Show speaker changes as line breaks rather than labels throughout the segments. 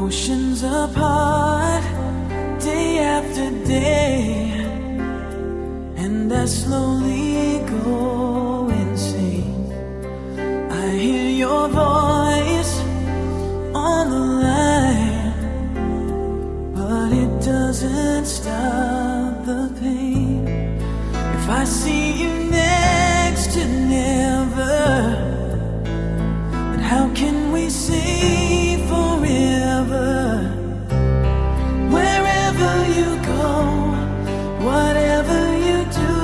Oceans apart, day after day, and I slowly go insane. I hear your voice on the line, but it doesn't stop the pain. If I see you next to never, then how can we say forever? Wherever you go, whatever you do,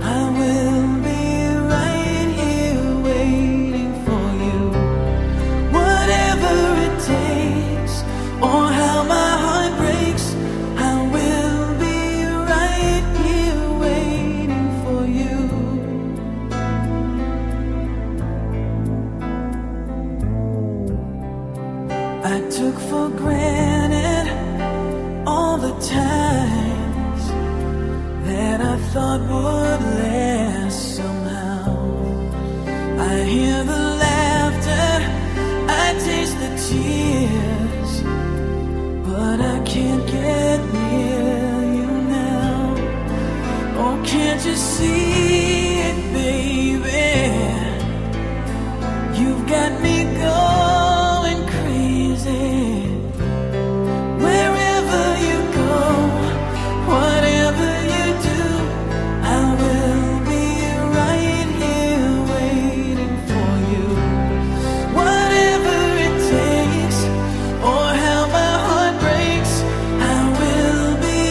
I will be right here waiting for you. Whatever it takes, or how my heart breaks, I will be right here waiting for you. I took for granted all the times that I thought would last somehow. I hear the laughter, I taste the tears, but I can't get near you now. Oh, can't you see it, baby? You've got me going crazy. Wherever you go, whatever you do, I will be right here waiting for you. Whatever it takes, or how my heart breaks, I will be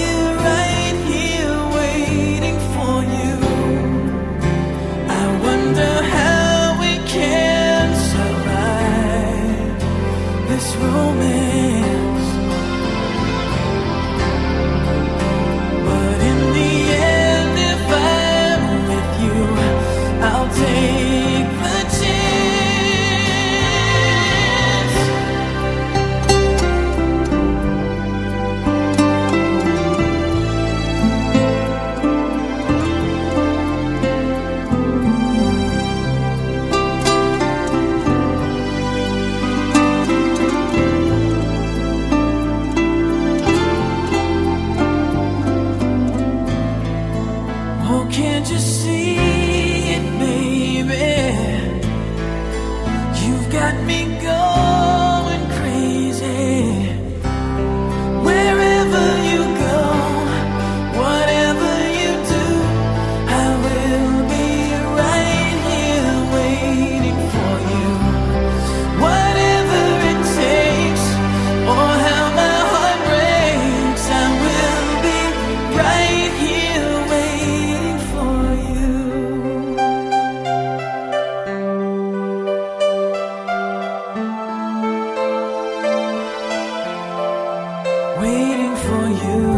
right here waiting for you. I wonder how we can survive this romance, but in the end, if I'm with you, I'll take the chance. Oh, can't you see it, baby? You've got me going crazy. Wherever you go, whatever you do, I will be right here waiting for you. Whatever it takes, or how my heart breaks, I will be right here waiting for you. Waiting for you.